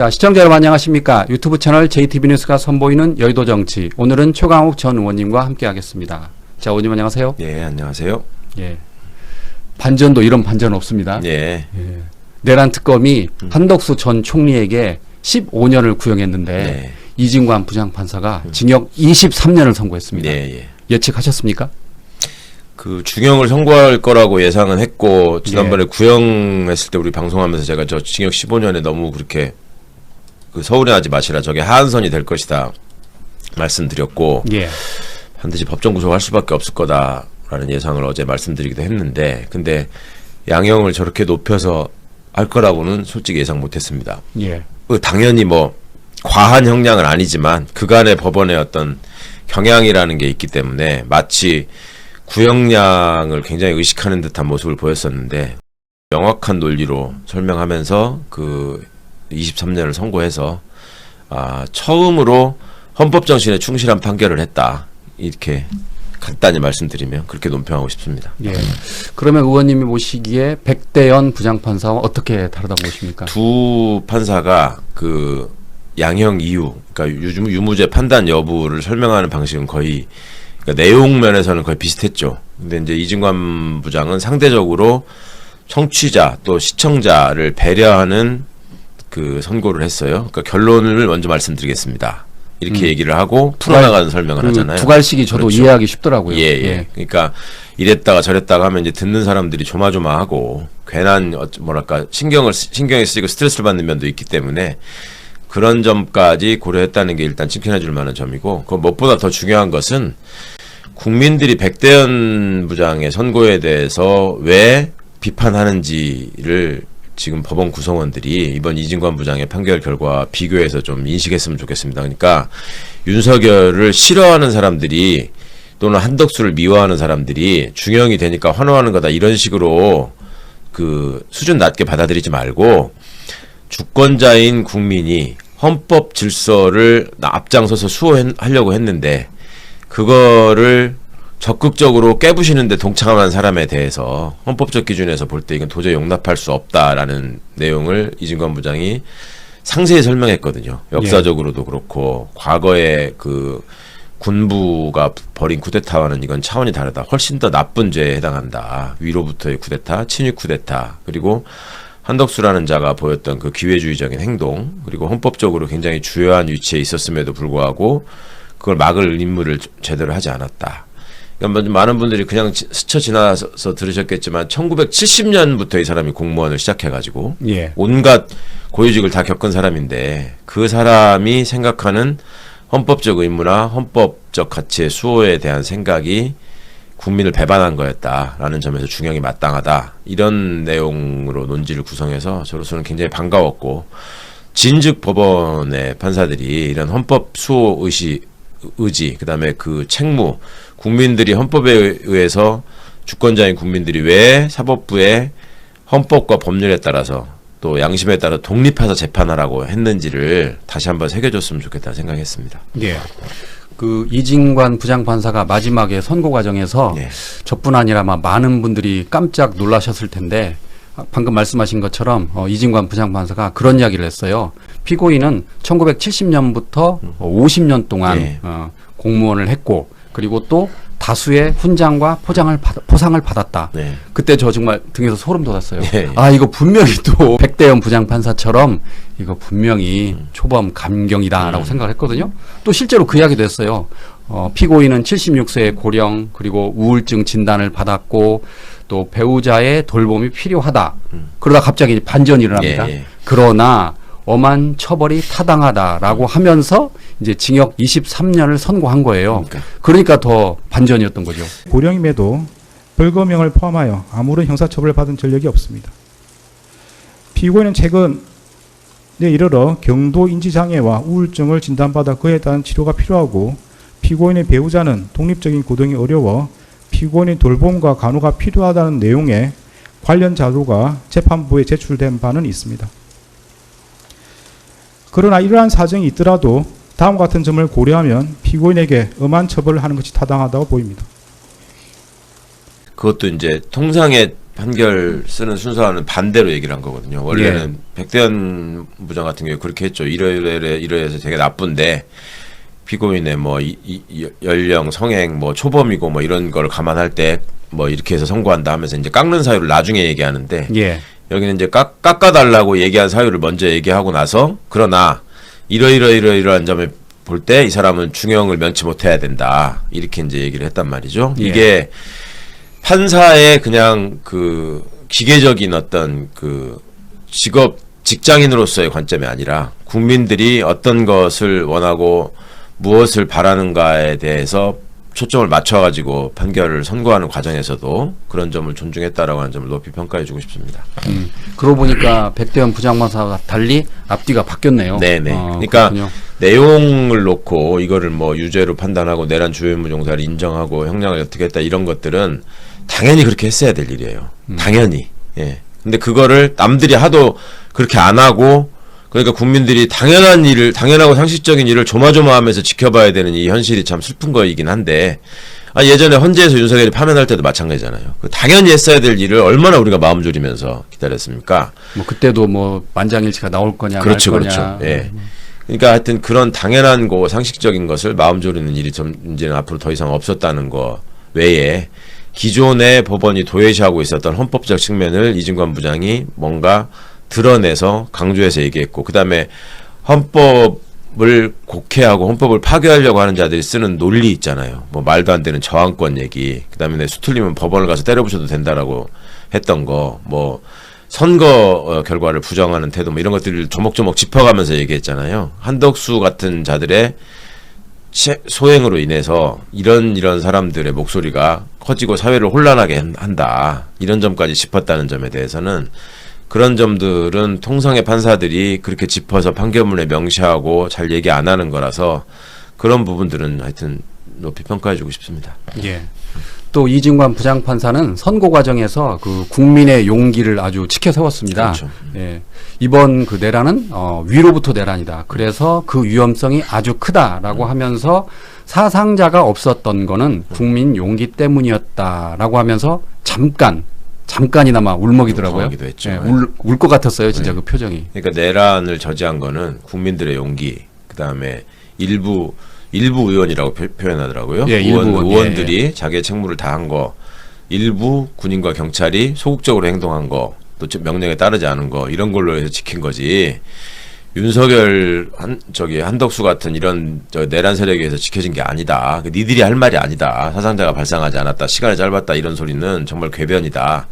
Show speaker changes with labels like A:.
A: 자, 시청자 여러분 안녕하십니까? 유튜브 채널 JTB 뉴스가 선보이는 여의도 정치. 오늘은 최강욱 전 의원님과 함께 하겠습니다. 자, 의원님 안녕하세요.
B: 예, 안녕하세요.
A: 예. 반전도 이런 반전 없습니다.
B: 예.
A: 예. 내란 특검이 한덕수 전 총리에게 15년을 구형했는데
B: 네.
A: 이진관 부장판사가 징역 23년을 선고했습니다.
B: 예.
A: 예측하셨습니까?
B: 그 중형을 선고할 거라고 예상은 했고 지난번에 구형했을 때 우리 방송하면서 제가 저 징역 15년에 너무 그렇게 그 서울행하지 마시라 저게 하한선이 될 것이다 말씀드렸고
A: 예.
B: 반드시 법정 구속할 수밖에 없을 거다라는 예상을 어제 말씀드리기도 했는데 근데 양형을 저렇게 높여서 할 거라고는 솔직히 예상 못했습니다.
A: 예.
B: 당연히 뭐 과한 형량은 아니지만 그간의 법원의 어떤 경향이라는 게 있기 때문에 마치 구형량을 굉장히 의식하는 듯한 모습을 보였었는데 명확한 논리로 설명하면서 그 23년을 선고해서 처음으로 헌법 정신에 충실한 판결을 했다. 이렇게 간단히 말씀드리면 그렇게 논평하고 싶습니다.
A: 예. 그러면 의원님이 보시기에 백대연 부장판사와 어떻게 다르다고 보십니까?
B: 두 판사가 그 양형 이유, 그러니까 유무죄 판단 여부를 설명하는 방식은 거의 그러니까 내용 면에서는 거의 비슷했죠. 근데 이제 이진관 부장은 상대적으로 청취자 또 시청자를 배려하는 그 선고를 했어요. 그러니까 결론을 먼저 말씀드리겠습니다. 이렇게 얘기를 하고 풀어나가는 설명을 하잖아요.
A: 두 갈씩이 저도
B: 그렇죠.
A: 이해하기 쉽더라고요.
B: 예. 그러니까 이랬다가 저랬다가 하면 이제 듣는 사람들이 조마조마하고 괜한 뭐랄까 신경이 쓰이고 스트레스를 받는 면도 있기 때문에 그런 점까지 고려했다는 게 일단 칭찬해 줄 만한 점이고 그 무엇보다 더 중요한 것은 국민들이 백대연 부장의 선고에 대해서 왜 비판하는지를 지금 법원 구성원들이 이번 이진관 부장의 판결 결과와 비교해서 좀 인식했으면 좋겠습니다. 그러니까 윤석열을 싫어하는 사람들이 또는 한덕수를 미워하는 사람들이 중형이 되니까 환호하는 거다 이런 식으로 그 수준 낮게 받아들이지 말고 주권자인 국민이 헌법 질서를 앞장서서 수호하려고 했는데 그거를 적극적으로 깨부시는데 동참한 사람에 대해서 헌법적 기준에서 볼 때 이건 도저히 용납할 수 없다라는 내용을 이진관 부장이 상세히 설명했거든요. 역사적으로도 그렇고 과거에 그 군부가 벌인 쿠데타와는 이건 차원이 다르다. 훨씬 더 나쁜 죄에 해당한다. 위로부터의 쿠데타, 친위 쿠데타, 그리고 한덕수라는 자가 보였던 그 기회주의적인 행동, 그리고 헌법적으로 굉장히 주요한 위치에 있었음에도 불구하고 그걸 막을 임무를 제대로 하지 않았다. 그러니까 많은 분들이 그냥 스쳐 지나서 들으셨겠지만 1970년부터 이 사람이 공무원을 시작해가지고 온갖 고위직을 다 겪은 사람인데 그 사람이 생각하는 헌법적 의무나 헌법적 가치의 수호에 대한 생각이 국민을 배반한 거였다라는 점에서 중형이 마땅하다. 이런 내용으로 논지를 구성해서 저로서는 굉장히 반가웠고 진즉 법원의 판사들이 이런 헌법 수호 의지 그다음에 그 책무 국민들이 헌법에 의해서 주권자인 국민들이 왜 사법부의 헌법과 법률에 따라서 또 양심에 따라 독립해서 재판하라고 했는지를 다시 한번 새겨줬으면 좋겠다 생각했습니다.
A: 예. 그 이진관 부장판사가 마지막에 선고 과정에서 저뿐 아니라 많은 분들이 깜짝 놀라셨을 텐데 방금 말씀하신 것처럼 이진관 부장판사가 그런 이야기를 했어요. 피고인은 1970년부터 50년 동안 공무원을 했고 그리고 또 다수의 훈장과 포상을 받았다. 그때 저 정말 등에서 소름 돋았어요. 이거 분명히 또 백대연 부장판사처럼 이거 분명히 초범 감경이다라고 생각을 했거든요. 또 실제로 그 이야기도 했어요. 피고인은 76세의 고령 그리고 우울증 진단을 받았고 또 배우자의 돌봄이 필요하다. 그러다 갑자기 반전이 일어납니다. 그러나 엄한 처벌이 타당하다라고 하면서 이제 징역 23년을 선고한 거예요. 그러니까 더 반전이었던 거죠.
C: 고령임에도 벌금형을 포함하여 아무런 형사처벌을 받은 전력이 없습니다. 피고인은 최근에 이르러 경도 인지장애와 우울증을 진단받아 그에 따른 치료가 필요하고 피고인의 배우자는 독립적인 고등이 어려워 피고인의 돌봄과 간호가 필요하다는 내용의 관련 자료가 재판부에 제출된 바는 있습니다. 그러나 이러한 사정이 있더라도 다음과 같은 점을 고려하면 피고인에게 엄한 처벌을 하는 것이 타당하다고 보입니다.
B: 그것도 이제 통상의 판결 쓰는 순서와는 반대로 얘기를 한 거거든요. 원래는 백대현 부장 같은 경우에 그렇게 했죠. 이러해서 되게 나쁜데 피고인의 뭐 연령, 성행, 뭐 초범이고 뭐 이런 걸 감안할 때 뭐 이렇게 해서 선고한다 하면서 이제 깎는 사유를 나중에 얘기하는데
A: 예.
B: 여기는 이제 깎아달라고 얘기한 사유를 먼저 얘기하고 나서 그러나 이러한 점을 볼 때 이 사람은 중형을 면치 못해야 된다 이렇게 이제 얘기를 했단 말이죠.
A: 예.
B: 이게 판사의 그냥 그 기계적인 어떤 그 직장인으로서의 관점이 아니라 국민들이 어떤 것을 원하고 무엇을 바라는가에 대해서 초점을 맞춰가지고 판결을 선고하는 과정에서도 그런 점을 존중했다라고 하는 점을 높이 평가해주고 싶습니다.
A: 그러고 보니까 백대현 부장판사와 달리 앞뒤가 바뀌었네요.
B: 네네. 그러니까
A: 그렇군요.
B: 내용을 놓고 이거를 뭐 유죄로 판단하고 내란 주요의무종사를 인정하고 형량을 어떻게 했다 이런 것들은 당연히 그렇게 했어야 될 일이에요. 당연히. 예. 근데 그거를 남들이 하도 그렇게 안 하고 그러니까 국민들이 당연하고 상식적인 일을 조마조마하면서 지켜봐야 되는 이 현실이 참 슬픈 거이긴 한데 예전에 헌재에서 윤석열이 파면할 때도 마찬가지잖아요. 당연히 했어야 될 일을 얼마나 우리가 마음 졸이면서 기다렸습니까?
A: 뭐 그때도 뭐 만장일치가 나올 거냐
B: 그렇죠,
A: 말 거냐.
B: 그렇죠. 예. 그러니까 하여튼 그런 당연한 거 상식적인 것을 마음 졸이는 일이 좀 이제는 앞으로 더 이상 없었다는 거 외에 기존의 법원이 도외시하고 있었던 헌법적 측면을 이진관 부장이 뭔가 드러내서 강조해서 얘기했고 그다음에 헌법을 곡해하고 헌법을 파괴하려고 하는 자들이 쓰는 논리 있잖아요. 뭐 말도 안 되는 저항권 얘기. 그다음에 내 수틀리면 법원을 가서 때려부셔도 된다라고 했던 거. 뭐 선거 결과를 부정하는 태도 뭐 이런 것들을 조목조목 짚어가면서 얘기했잖아요. 한덕수 같은 자들의 소행으로 인해서 이런 사람들의 목소리가 커지고 사회를 혼란하게 한다. 이런 점까지 짚었다는 점에 대해서는 그런 점들은 통상의 판사들이 그렇게 짚어서 판결문에 명시하고 잘 얘기 안 하는 거라서 그런 부분들은 하여튼 높이 평가해주고 싶습니다.
A: 예. 또 이진관 부장판사는 선고 과정에서 그 국민의 용기를 아주 지켜 세웠습니다.
B: 그렇죠.
A: 예. 이번 그 내란은 위로부터 내란이다. 그래서 그 위험성이 아주 크다라고 하면서 사상자가 없었던 거는 국민 용기 때문이었다라고 하면서 잠깐이나마 울먹이더라고요.
B: 울먹이기도 했죠.
A: 예, 울 것 같았어요, 진짜 그 표정이.
B: 그러니까 내란을 저지한 거는 국민들의 용기, 그 다음에 일부 의원이라고 표현하더라고요.
A: 예,
B: 의원들이 자기의 책무를 다한 거, 일부 군인과 경찰이 소극적으로 행동한 거, 또 명령에 따르지 않은 거 이런 걸로 해서 지킨 거지. 윤석열 한덕수 같은 이런 내란 세력에 의해서 지켜진 게 아니다. 니들이 할 말이 아니다. 사상자가 발생하지 않았다. 시간이 짧았다. 이런 소리는 정말 궤변이다.